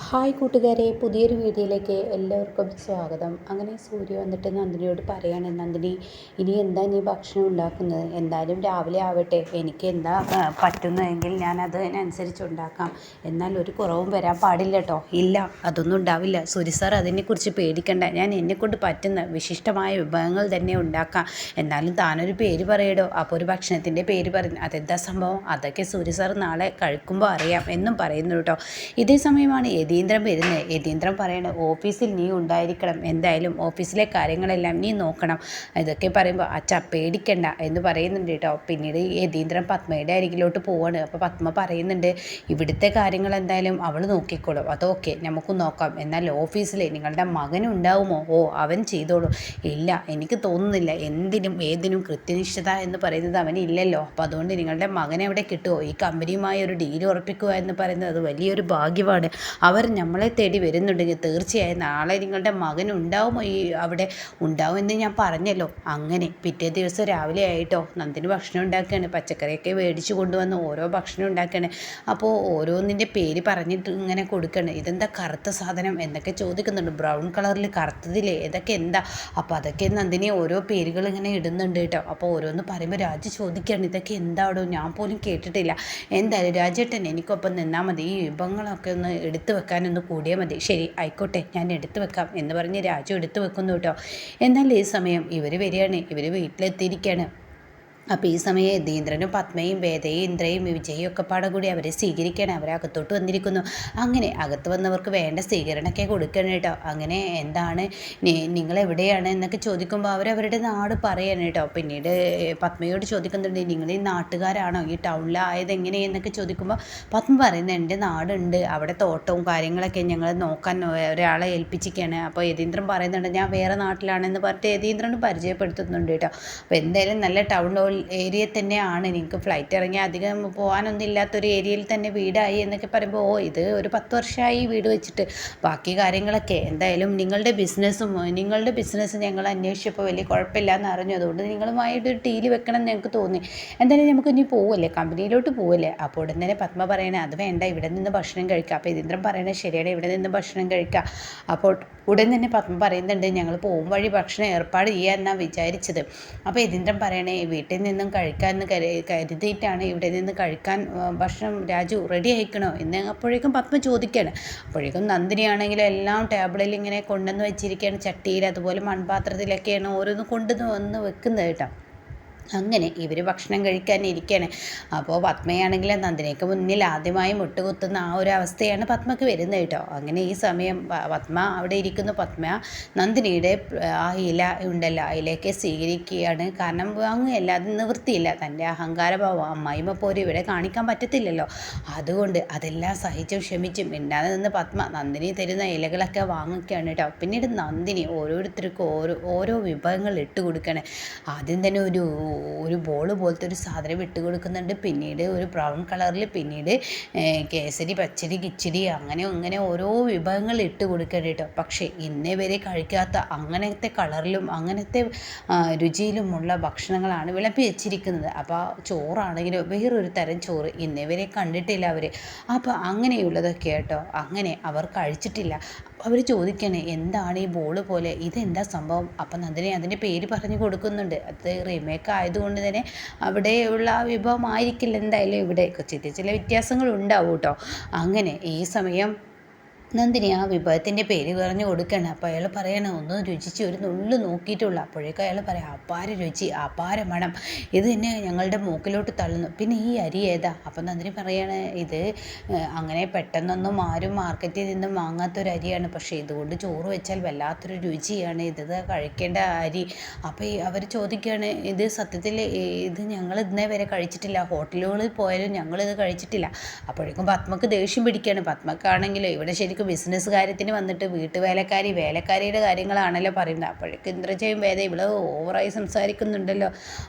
Hi കൂട്ടുകാരെ, പുതിയൊരു വീഡിയോയിലേക്ക് എല്ലാവർക്കും സ്വാഗതം. അങ്ങനെ സൂര്യ വന്നിട്ട് നന്ദിനിയോട് പറയാണ്, നന്ദിനി ഇനി എന്താ നീ ഭക്ഷണം ഉണ്ടാക്കുന്നത്? എന്തായാലും രാവിലെ ആവട്ടെ, എനിക്ക് എന്താ പറ്റുന്നതെങ്കിൽ ഞാൻ അതിനനുസരിച്ച് ഉണ്ടാക്കാം. എന്നാൽ ഒരു കുറവും വരാൻ പാടില്ല കേട്ടോ. ഇല്ല, അതൊന്നും ഉണ്ടാവില്ല സൂര്യ സാർ, അതിനെക്കുറിച്ച് പേടിക്കണ്ട. ഞാൻ എന്നെക്കൊണ്ട് പറ്റുന്ന വിശിഷ്ടമായ വിഭവങ്ങൾ തന്നെ ഉണ്ടാക്കാം. എന്നാലും താനൊരു പേര് പറയടോ. അപ്പോൾ ഒരു ഭക്ഷണത്തിൻ്റെ പേര് പറഞ്ഞു. അതെന്താ സംഭവം? അതൊക്കെ സൂര്യ സാർ നാളെ കഴിക്കുമ്പോൾ അറിയാം എന്നും പറയുന്നു കേട്ടോ. ഇതേ സമയമാണ് യതീന്ദ്രൻ വരുന്നത്. യതീന്ദ്രൻ പറയണ, ഓഫീസിൽ നീ ഉണ്ടായിരിക്കണം, എന്തായാലും ഓഫീസിലെ കാര്യങ്ങളെല്ലാം നീ നോക്കണം. ഇതൊക്കെ പറയുമ്പോൾ അച്ഛ പേടിക്കണ്ട എന്ന് പറയുന്നുണ്ട് കേട്ടോ. പിന്നീട് യതീന്ദ്രൻ പത്മയുടെ അരികിലോട്ട് പോവാണ്. അപ്പോൾ പത്മ പറയുന്നുണ്ട്, ഇവിടുത്തെ കാര്യങ്ങൾ എന്തായാലും അവൾ നോക്കിക്കോളും, അതൊക്കെ നമുക്ക് നോക്കാം. എന്നാൽ ഓഫീസിൽ നിങ്ങളുടെ മകനുണ്ടാവുമോ? ഓ, അവൻ ചെയ്തോളൂ. ഇല്ല, എനിക്ക് തോന്നുന്നില്ല. എന്തിനും ഏതിനും കൃത്യനിഷ്ഠത എന്ന് പറയുന്നത് അവനില്ലല്ലോ. അപ്പോൾ അതുകൊണ്ട് നിങ്ങളുടെ മകനെ അവിടെ കിട്ടുമോ? ഈ കമ്പനിയുമായി ഒരു ഡീൽ ഉറപ്പിക്കുക എന്ന് പറയുന്നത് അത് വലിയൊരു ഭാഗ്യമാണ്. അവർ നമ്മളെ തേടി വരുന്നുണ്ടെങ്കിൽ തീർച്ചയായും നാളെ നിങ്ങളുടെ മകൻ ഉണ്ടാവുമോ അവിടെ? ഉണ്ടാവുമെന്ന് ഞാൻ പറഞ്ഞല്ലോ. അങ്ങനെ പിറ്റേ ദിവസം രാവിലെ ആയിട്ടോ നന്ദിനി ഭക്ഷണം ഉണ്ടാക്കുകയാണ്. പച്ചക്കറിയൊക്കെ മേടിച്ച് കൊണ്ടുവന്ന് ഓരോ ഭക്ഷണം ഉണ്ടാക്കുകയാണ്. അപ്പോൾ ഓരോന്നിൻ്റെ പേര് പറഞ്ഞിട്ട് ഇങ്ങനെ കൊടുക്കുകയാണ്. ഇതെന്താ കറുത്ത സാധനം എന്നൊക്കെ ചോദിക്കുന്നുണ്ട്. ബ്രൗൺ കളറിൽ കറുത്തതില്ലേ, ഇതൊക്കെ എന്താ? അപ്പോൾ അതൊക്കെ നന്ദിനി ഓരോ പേരുകൾ ഇങ്ങനെ ഇടുന്നുണ്ട് കേട്ടോ. അപ്പോൾ ഓരോന്ന് പറയുമ്പോൾ രാജു ചോദിക്കുകയാണ്, ഇതൊക്കെ എന്താടോ, ഞാൻ പോലും കേട്ടിട്ടില്ല. എന്തായാലും രാജേട്ടൻ എനിക്കൊപ്പം നിന്നാൽ മതി, ഈ വിഭവങ്ങളൊക്കെ ഒന്ന് എടുത്തു വെക്കാനൊന്ന് കൂടിയാൽ മതി. ശരി, ആയിക്കോട്ടെ, ഞാൻ എടുത്തു വെക്കാം എന്ന് പറഞ്ഞ് രാജു എടുത്തു വെക്കുന്നു കേട്ടോ. എന്നാൽ ഈ സമയം ഇവർ വരികയാണ്. ഇവർ വീട്ടിലെത്തിയിരിക്കുകയാണ്. അപ്പോൾ ഈ സമയം യതീന്ദ്രനും പത്മയും വേദയും ഇന്ദ്രയും വിജയും ഒക്കെ പാടെ കൂടി അവരെ സ്വീകരിക്കുകയാണ്. അവരെ അകത്തോട്ട് വന്നിരിക്കുന്നു. അങ്ങനെ അകത്ത് വന്നവർക്ക് വേണ്ട സ്വീകരണമൊക്കെ കൊടുക്കണം കേട്ടോ. അങ്ങനെ എന്താണ് നിങ്ങളെവിടെയാണ് എന്നൊക്കെ ചോദിക്കുമ്പോൾ അവരവരുടെ നാട് പറയാണ് കേട്ടോ. പിന്നീട് പത്മയോട് ചോദിക്കുന്നുണ്ട്, നിങ്ങൾ ഈ നാട്ടുകാരാണോ, ഈ ടൗണിലായത് എങ്ങനെയെന്നൊക്കെ ചോദിക്കുമ്പോൾ പത്മ പറയുന്നത്, എൻ്റെ നാടുണ്ട്, അവിടെ തോട്ടവും കാര്യങ്ങളൊക്കെ ഞങ്ങൾ നോക്കാൻ ഒരാളെ ഏൽപ്പിച്ചിരിക്കുകയാണ്. അപ്പോൾ യതീന്ദ്രൻ പറയുന്നുണ്ട്, ഞാൻ വേറെ നാട്ടിലാണെന്ന് പറഞ്ഞിട്ട് യതീന്ദ്രന് പരിചയപ്പെടുത്തുന്നുണ്ട് കേട്ടോ. അപ്പോൾ എന്തായാലും നല്ല ടൗൺ ഏരിയ തന്നെയാണ്. നിങ്ങൾക്ക് ഫ്ലൈറ്റ് ഇറങ്ങി അധികം പോകാനൊന്നും ഇല്ലാത്തൊരു ഏരിയയിൽ തന്നെ വീടായി എന്നൊക്കെ പറയുമ്പോൾ, ഓ, ഇത് ഒരു 10 വർഷമായി വീട് വെച്ചിട്ട്. ബാക്കി കാര്യങ്ങളൊക്കെ എന്തായാലും നിങ്ങളുടെ ബിസിനസ് ഞങ്ങൾ അന്വേഷിച്ചപ്പോൾ വലിയ കുഴപ്പമില്ല എന്ന് അറിഞ്ഞു. അതുകൊണ്ട് നിങ്ങളുമായിട്ട് ഒരു ഡീല് വെക്കണം എന്ന് ഞങ്ങൾക്ക് തോന്നി. എന്തായാലും നമുക്ക് ഇനി പോവല്ലേ, കമ്പനിയിലോട്ട് പോവല്ലേ? അപ്പോൾ ഉടൻ തന്നെ പത്മ പറയണേ, അത് വേണ്ട, ഇവിടെ നിന്ന് ഭക്ഷണം കഴിക്കുക. അപ്പോൾ യതീന്ദ്രൻ പറയണേ, ശരിയാണ്, ഇവിടെ നിന്ന് ഭക്ഷണം കഴിക്കുക. അപ്പോൾ ഉടൻ തന്നെ പത്മ പറയുന്നുണ്ട്, ഞങ്ങൾ പോകും വഴി ഭക്ഷണം ഏർപ്പാട് ചെയ്യാമെന്നാണ് വിചാരിച്ചത്. അപ്പോൾ യതീന്ദ്രൻ പറയണേ, വീട്ടിൽ നിന്നും കഴിക്കാമെന്ന് കരുതിയിട്ടാണ് ഇവിടെ നിന്ന് കഴിക്കാൻ ഭക്ഷണം രാജു റെഡി ആയിക്കണോ എന്ന് അപ്പോഴേക്കും പത്മ ചോദിക്കുകയാണ്. അപ്പോഴേക്കും നന്ദിനിയാണെങ്കിലും എല്ലാം ടേബിളിൽ ഇങ്ങനെ കൊണ്ടുവന്ന് വെച്ചിരിക്കുകയാണ്. ചട്ടിയിൽ അതുപോലെ മൺപാത്രത്തിലൊക്കെയാണ് ഓരോന്ന് കൊണ്ടുവന്ന് വെക്കുന്നത് കേട്ടോ. അങ്ങനെ ഇവർ ഭക്ഷണം കഴിക്കാൻ ഇരിക്കുകയാണ്. അപ്പോൾ പത്മയാണെങ്കിൽ നന്ദിനിക്ക് മുന്നിൽ ആദ്യമായി മുട്ടുകുത്തുന്ന ആ ഒരു അവസ്ഥയാണ് പത്മക്ക് വരുന്നത് കേട്ടോ. അങ്ങനെ ഈ സമയം പത്മ അവിടെ ഇരിക്കുന്നു. പത്മ നന്ദിനിയുടെ ആ ഇല ഉണ്ടല്ലോ, അതിലേക്ക് സ്വീകരിക്കുകയാണ്. കാരണം അങ്ങനെയല്ല, അത് നിവൃത്തിയില്ല. തൻ്റെ അഹങ്കാരഭാവം അമ്മായിമ്മ പോലും ഇവിടെ കാണിക്കാൻ പറ്റത്തില്ലല്ലോ. അതുകൊണ്ട് അതെല്ലാം സഹിച്ചും ക്ഷമിച്ചും മിണ്ടാതെ നിന്ന് പത്മ നന്ദിനി തരുന്ന ഇലകളൊക്കെ വാങ്ങിക്കുകയാണ് കേട്ടോ. പിന്നീട് നന്ദിനി ഓരോരുത്തർക്കും ഓരോ വിഭവങ്ങൾ ഇട്ട് കൊടുക്കുകയാണ്. ആദ്യം തന്നെ ഒരു ബോൾ പോലത്തെ ഒരു സാധനം ഇട്ട് കൊടുക്കുന്നുണ്ട്. പിന്നീട് ഒരു ബ്രൗൺ കളറിൽ, പിന്നീട് കേസരി, പച്ചടി, കിച്ചടി, അങ്ങനെ ഓരോ വിഭവങ്ങൾ ഇട്ട് കൊടുക്കണം കേട്ടോ. പക്ഷേ ഇന്നേ വരെ കഴിക്കാത്ത അങ്ങനത്തെ കളറിലും അങ്ങനത്തെ രുചിയിലുമുള്ള ഭക്ഷണങ്ങളാണ് വിളമ്പി വെച്ചിരിക്കുന്നത്. അപ്പോൾ ചോറാണെങ്കിലും വേറൊരു തരം ചോറ് ഇന്നേ വരെ കണ്ടിട്ടില്ല അവർ. അപ്പോൾ അങ്ങനെയുള്ളതൊക്കെ കേട്ടോ. അങ്ങനെ അവർ കഴിച്ചിട്ടില്ല. അവർ ചോദിക്കണേ, എന്താണ് ഈ ബോള് പോലെ, ഇതെന്താ സംഭവം? അപ്പം നന്ദിനി അതിൻ്റെ പേര് പറഞ്ഞു കൊടുക്കുന്നുണ്ട്. അത് റീമേക്ക് ആയതുകൊണ്ട് തന്നെ അവിടെയുള്ള വിഭവം ആയിരിക്കില്ല എന്തായാലും ഇവിടെ ചില വ്യത്യാസങ്ങൾ ഉണ്ടാവും കേട്ടോ. അങ്ങനെ ഈ സമയം നന്ദിനി ആ വിഭവത്തിൻ്റെ പേര് പറഞ്ഞു കൊടുക്കണം. അപ്പോൾ അയാൾ പറയണം, ഒന്ന് രുചിച്ച് ഒരു നുള്ളു നോക്കിയിട്ടുള്ളൂ. അപ്പോഴേക്കും അയാൾ പറയാം, അപാര രുചി, അപാര മണം, ഇത് തന്നെ ഞങ്ങളുടെ മൂക്കിലോട്ട് തള്ളുന്നു. പിന്നെ ഈ അരി ഏതാ? അപ്പം നന്ദിനി പറയാണ്, ഇത് അങ്ങനെ പെട്ടെന്നൊന്നും ആരും മാർക്കറ്റിൽ നിന്നും വാങ്ങാത്തൊരു അരിയാണ്. പക്ഷേ ഇതുകൊണ്ട് ചോറ് വെച്ചാൽ വല്ലാത്തൊരു രുചിയാണ്, ഇത് കഴിക്കേണ്ട അരി. അപ്പോൾ അവർ ചോദിക്കുകയാണ്, ഇത് സത്യത്തിൽ ഇത് ഞങ്ങൾ ഇന്നേ വരെ കഴിച്ചിട്ടില്ല, ഹോട്ടലുകളിൽ പോയാലും ഞങ്ങളിത് കഴിച്ചിട്ടില്ല. അപ്പോഴേക്കും പത്മക്ക് ദേഷ്യം പിടിക്കുകയാണ്. പത്മക്കാണെങ്കിൽ ഇവിടെ ശരിക്കും ബിസിനസ് കാര്യത്തിന് വന്നിട്ട് വേലക്കാരിയുടെ കാര്യങ്ങളാണല്ലോ പറയുന്നത്. അപ്പോഴേക്കും ഇന്ദ്രജയും വേദ ഇവിടെ ഓവറായി സംസാരിക്കുന്നുണ്ടല്ലോ.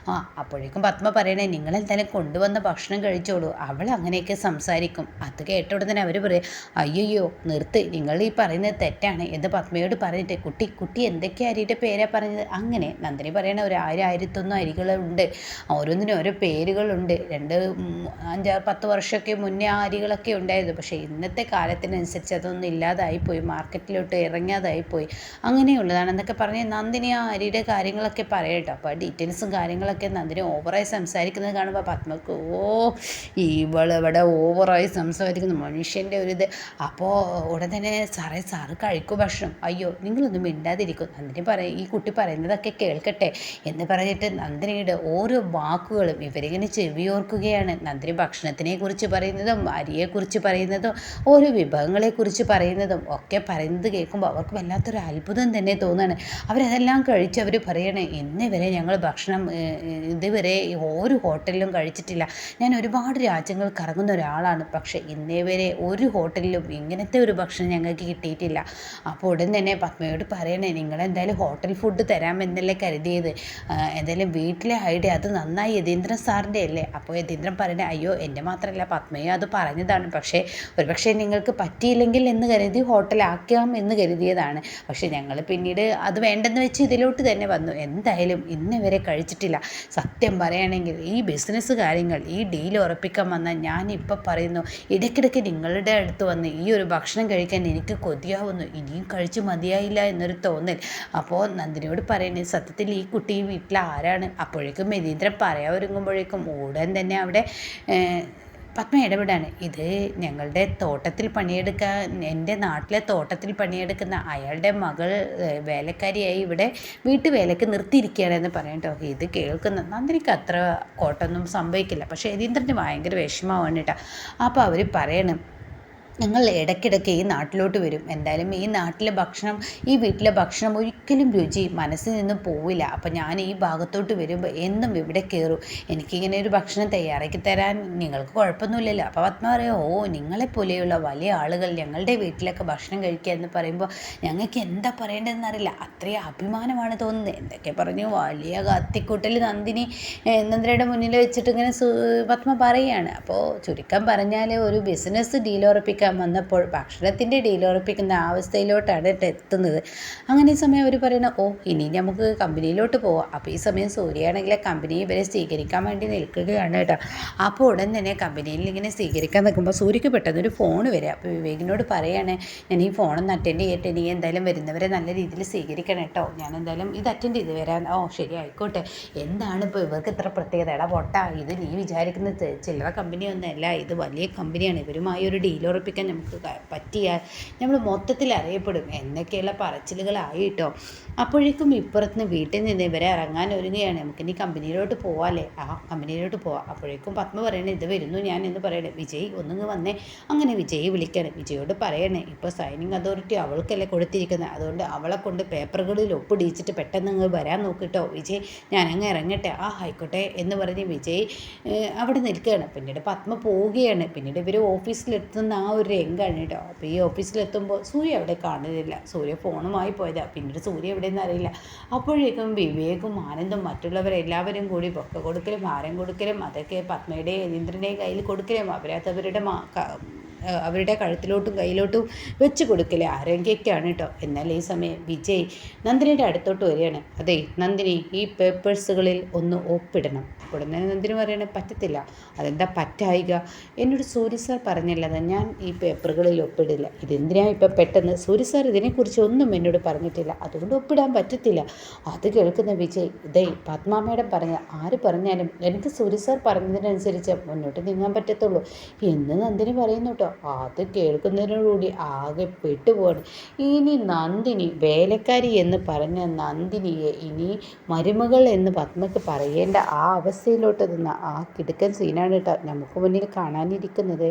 അപ്പോഴേക്കും പത്മ പറയണേ, നിങ്ങളെന്തായാലും കൊണ്ടുവന്ന ഭക്ഷണം കഴിച്ചോളൂ. അവൾ അങ്ങനെയൊക്കെ സംസാരിക്കും. അത് കേട്ട ഉടനെ അവർ പറയും, അയ്യോ നിർത്ത്, നിങ്ങൾ ഈ പറയുന്നത് തെറ്റാണ് എന്ന് പത്മയോട് പറഞ്ഞിട്ട്, കുട്ടി എന്തൊക്കെ അരിയുടെ പേരാ പറഞ്ഞത്? അങ്ങനെ നന്ദിനി പറയണ, ഒരു 1000-1100 അരികളുണ്ട്, ഓരോന്നിനും ഓരോ പേരുകളുണ്ട്. 2, 5, 10 വർഷമൊക്കെ മുന്നേ ആ അരികളൊക്കെ ഉണ്ടായിരുന്നു. പക്ഷേ ഇന്നത്തെ കാലത്തിനനുസരിച്ച് അതൊന്നും ഒന്നും ഇല്ലാതായിപ്പോയി, മാർക്കറ്റിലോട്ട് ഇറങ്ങാതായിപ്പോയി, അങ്ങനെയുള്ളതാണെന്നൊക്കെ പറഞ്ഞ് നന്ദിനി ആ അരിയുടെ കാര്യങ്ങളൊക്കെ പറയട്ടോ. അപ്പോൾ ഡീറ്റെയിൽസും കാര്യങ്ങളൊക്കെ നന്ദിനി ഓവറായി സംസാരിക്കുന്നത് കാണുമ്പോൾ പത്മക്ക് ഇവളിവിടെ ഓവറായി സംസാരിക്കുന്നു, മനുഷ്യൻ്റെ ഒരിത്. അപ്പോൾ ഉടൻ തന്നെ സാറ് കഴിക്കൂ ഭക്ഷണം, അയ്യോ നിങ്ങളൊന്നും മിണ്ടാതിരിക്കും, നന്ദിനി ഈ കുട്ടി പറയുന്നതൊക്കെ കേൾക്കട്ടെ എന്ന് പറഞ്ഞിട്ട് നന്ദിനിയുടെ ഓരോ വാക്കുകളും ഇവരിങ്ങനെ ചെവിയോർക്കുകയാണ്. നന്ദിനി ഭക്ഷണത്തിനെ കുറിച്ച് പറയുന്നതും അരിയെക്കുറിച്ച് പറയുന്നതും ഓരോ വിഭവങ്ങളെക്കുറിച്ച് പറയുന്നതും ഒക്കെ പറയുന്നത് കേൾക്കുമ്പോൾ അവർക്ക് വല്ലാത്തൊരു അത്ഭുതം തന്നെ തോന്നുകയാണ്. അവരതെല്ലാം കഴിച്ച് അവർ പറയണേ, ഇന്ന് വരെ ഞങ്ങൾ ഭക്ഷണം ഇതുവരെ ഒരു ഹോട്ടലിലും കഴിച്ചിട്ടില്ല. ഞാൻ ഒരുപാട് രാജ്യങ്ങൾ കറങ്ങുന്ന ഒരാളാണ്, പക്ഷേ ഇന്നേ വരെ ഒരു ഹോട്ടലിലും ഇങ്ങനത്തെ ഒരു ഭക്ഷണം ഞങ്ങൾക്ക് കിട്ടിയിട്ടില്ല. അപ്പോൾ ഉടൻ തന്നെ പത്മയോട് പറയണേ, നിങ്ങളെന്തായാലും ഹോട്ടൽ ഫുഡ് തരാമെന്നല്ലേ കരുതിയത്, എന്തായാലും വീട്ടിലെ ഐഡിയ അത് നന്നായി യതീന്ദ്രൻ സാറിൻ്റെ അല്ലേ. അപ്പോൾ യതീന്ദ്രൻ പറയണേ, അയ്യോ എൻ്റെ മാത്രമല്ല പത്മയും അത് പറഞ്ഞതാണ്, പക്ഷേ ഒരുപക്ഷെ നിങ്ങൾക്ക് പറ്റിയില്ലെങ്കിൽ എന്ന് കരുതി ഹോട്ടലാക്കാം എന്ന് കരുതിയതാണ്. പക്ഷേ ഞങ്ങൾ പിന്നീട് അത് വേണ്ടെന്ന് വെച്ച് ഇതിലോട്ട് തന്നെ വന്നു. എന്തായാലും ഇന്ന് വരെ കഴിച്ചിട്ടില്ല. സത്യം പറയുകയാണെങ്കിൽ ഈ ബിസിനസ് കാര്യങ്ങൾ ഈ ഡീൽ ഉറപ്പിക്കാൻ വന്നാൽ ഞാനിപ്പോൾ പറയുന്നു, ഇടയ്ക്കിടയ്ക്ക് നിങ്ങളുടെ അടുത്ത് വന്ന് ഈ ഒരു ഭക്ഷണം കഴിക്കാൻ എനിക്ക് കൊതിയാവുന്നു, ഇനിയും കഴിച്ച് മതിയായില്ല എന്നൊരു തോന്നൽ. അപ്പോൾ നന്ദിനിയോട് പറയണേ, സത്യത്തിൽ ഈ കുട്ടി ഈ വീട്ടിൽ ആരാണ്? അപ്പോഴേക്കും യതീന്ദ്രൻ പറയാൻ ഒരുങ്ങുമ്പോഴേക്കും ഉടൻ തന്നെ അവിടെ പത്മ ഇടപെടാണ്. ഇത് ഞങ്ങളുടെ തോട്ടത്തിൽ പണിയെടുക്കാൻ, എൻ്റെ നാട്ടിലെ തോട്ടത്തിൽ പണിയെടുക്കുന്ന അയാളുടെ മകൾ വേലക്കാരിയായി ഇവിടെ വീട്ടുവേലയ്ക്ക് നിർത്തിയിരിക്കുകയാണെന്ന് പറയാം കേട്ടോ. ഇത് കേൾക്കുന്ന നന്ദിനിക്ക് അത്ര കോട്ടൊന്നും സംഭവിക്കില്ല, പക്ഷേ യതീന്ദ്രന് ഭയങ്കര വിഷമമാണ് കേട്ടോ. അപ്പോൾ അവർ പറയണം, ഞങ്ങൾ ഇടയ്ക്കിടയ്ക്ക് ഈ നാട്ടിലോട്ട് വരും, എന്തായാലും ഈ നാട്ടിലെ ഭക്ഷണം ഈ വീട്ടിലെ ഭക്ഷണം ഒരിക്കലും രുചി മനസ്സിൽ നിന്ന് പോവില്ല. അപ്പോൾ ഞാൻ ഈ ഭാഗത്തോട്ട് വരുമ്പോൾ എന്നും ഇവിടെ കയറും, എനിക്കിങ്ങനെ ഒരു ഭക്ഷണം തയ്യാറാക്കി തരാൻ നിങ്ങൾക്ക് കുഴപ്പമൊന്നുമില്ലല്ലോ. അപ്പോൾ പത്മ പറയും, നിങ്ങളെപ്പോലെയുള്ള വലിയ ആളുകൾ ഞങ്ങളുടെ വീട്ടിലൊക്കെ ഭക്ഷണം കഴിക്കുക എന്ന് പറയുമ്പോൾ ഞങ്ങൾക്ക് എന്താ പറയേണ്ടതെന്നറിയില്ല, അത്രയും അഭിമാനമാണ് തോന്നുന്നത്. എന്തൊക്കെ പറഞ്ഞു വലിയ കത്തിക്കൂട്ടൽ നന്ദിനിയുടെ മുന്നിൽ വെച്ചിട്ട് ഇങ്ങനെ പത്മ പറയുകയാണ്. അപ്പോൾ ചുരുക്കം പറഞ്ഞാൽ ഒരു ബിസിനസ് ഡീൽ ഉറപ്പിക്കാൻ വന്നപ്പോൾ ഭക്ഷണത്തിൻ്റെ ഡീൽ ഉറപ്പിക്കുന്ന അവസ്ഥയിലോട്ടാണ് എത്തുന്നത്. അങ്ങനെ ഈ സമയം അവർ പറയണം, ഇനി നമുക്ക് കമ്പനിയിലോട്ട് പോവാം. അപ്പോൾ ഈ സമയം സൂര്യയാണെങ്കിൽ കമ്പനി ഇവരെ സ്വീകരിക്കാൻ വേണ്ടി നിൽക്കുകയാണ് കേട്ടോ. അപ്പോൾ ഉടൻ തന്നെ കമ്പനിയിൽ ഇങ്ങനെ സ്വീകരിക്കാൻ നിൽക്കുമ്പോൾ സൂര്യക്ക് പെട്ടെന്നൊരു ഫോൺ വരിക. അപ്പോൾ വിവേകിനോട് പറയുകയാണ്, ഞാൻ ഈ ഫോണൊന്ന് അറ്റൻഡ് ചെയ്യട്ടെ, നീ എന്തായാലും വരുന്നവരെ നല്ല രീതിയിൽ സ്വീകരിക്കണം കേട്ടോ, ഞാൻ എന്തായാലും ഇത് അറ്റൻഡ് ചെയ്ത് വരാൻ. ശരി ആയിക്കോട്ടെ, എന്താണ് ഇപ്പോൾ ഇവർക്ക് ഇത്ര പ്രത്യേകത? ഇത് നീ വിചാരിക്കുന്ന ചില്ലറ കമ്പനിയൊന്നുമല്ല, ഇത് വലിയ കമ്പനിയാണ്, ഇവരുമായി ഒരു ഡീൽ ഉറപ്പിക്കാൻ നമുക്ക് പറ്റിയാൽ നമ്മൾ മൊത്തത്തിൽ അറിയപ്പെടും എന്നൊക്കെയുള്ള പറച്ചിലുകളായി കേട്ടോ. അപ്പോഴേക്കും ഇപ്പുറത്ത് വീട്ടിൽ നിന്ന് ഇവരെ ഇറങ്ങാൻ ഒരുങ്ങുകയാണ്. നമുക്കിനി കമ്പനിയിലോട്ട് പോവാല്ലേ? കമ്പനിയിലോട്ട് പോവാം. അപ്പോഴേക്കും പത്മ പറയണേ, ഇത് വരുന്നു ഞാൻ എന്ന് പറയണേ, വിജയ് ഒന്നുങ്ങ് വന്നേ. അങ്ങനെ വിജയ് വിളിക്കണം. വിജയോട് പറയണേ, ഇപ്പോൾ സൈനിങ് അതോറിറ്റി അവൾക്കല്ലേ കൊടുത്തിരിക്കുന്നത്, അതുകൊണ്ട് അവളെ കൊണ്ട് പേപ്പറുകളിൽ ഒപ്പിടിച്ചിട്ട് പെട്ടെന്ന് അങ്ങ് വരാൻ നോക്കിട്ടോ വിജയ്, ഞാനങ്ങ് ഇറങ്ങട്ടെ. ആയിക്കോട്ടെ എന്ന് പറഞ്ഞ് വിജയ് അവിടെ നിൽക്കുകയാണ്. പിന്നീട് പത്മ പോവുകയാണ്. പിന്നീട് ഇവർ ഓഫീസിലെത്തുന്ന ആ ഒരു രംഗമാണ് കേട്ടോ. അപ്പോൾ ഈ ഓഫീസിലെത്തുമ്പോൾ സൂര്യ അവിടെ കാണുന്നില്ല, സൂര്യ ഫോണുമായി പോയതാണ്. പിന്നീട് സൂര്യ എവിടെയെന്ന് അറിയില്ല. അപ്പോഴേക്കും വിവേകും ആനന്ദും മറ്റുള്ളവരെല്ലാവരും കൂടി പൊക്ക കൊടുക്കലും ആരം കൊടുക്കലും അതൊക്കെ പത്മയുടെയും യതീന്ദ്രൻ്റെയും കയ്യിൽ കൊടുക്കലും അവരത് അവരുടെ കഴുത്തിലോട്ടും കയ്യിലോട്ടും വെച്ച് കൊടുക്കലേ ആരോഗ്യമൊക്കെയാണ് കേട്ടോ. എന്നാൽ ഈ സമയം വിജയ് നന്ദിനിയുടെ അടുത്തോട്ട് വരികയാണ്. അതെ നന്ദിനി, ഈ പേപ്പേഴ്സുകളിൽ ഒന്ന് ഒപ്പിടണം. ഉടനെ നന്ദിനി പറയണേ, പറ്റത്തില്ല. അതെന്താ പറ്റായിക? എന്നോട് സൂര്യ സാർ പറഞ്ഞല്ലത്, ഞാൻ ഈ പേപ്പറുകളിൽ ഒപ്പിടില്ല. ഇതെന്തിനാ ഇപ്പം പെട്ടെന്ന്? സൂര്യ സാർ ഇതിനെക്കുറിച്ച് ഒന്നും എന്നോട് പറഞ്ഞിട്ടില്ല, അതുകൊണ്ട് ഒപ്പിടാൻ പറ്റത്തില്ല. അത് കേൾക്കുന്ന വിജയ്, പത്മാമ്മയുടെ പറഞ്ഞ ആര് പറഞ്ഞാലും എനിക്ക് സൂര്യ സാർ പറഞ്ഞതിനനുസരിച്ച് മുന്നോട്ട് നീങ്ങാൻ പറ്റത്തുള്ളൂ എന്ന് നന്ദിനി പറയുന്നു കേട്ടോ. അത് കേൾക്കുന്നതിനോടുകൂടി ആകെ പെട്ടുപോവാണ്. ഇനി നന്ദിനി വേലക്കാരി എന്ന് പറഞ്ഞ നന്ദിനിയെ ഇനി മരുമകൾ എന്ന് പത്മക്ക് പറയേണ്ട ആ അവസ്ഥയിലോട്ട് നിന്ന ആ കിടുക്കൻ സീനാണ് കേട്ടോ നമുക്ക് മുന്നിൽ കാണാനിരിക്കുന്നത്.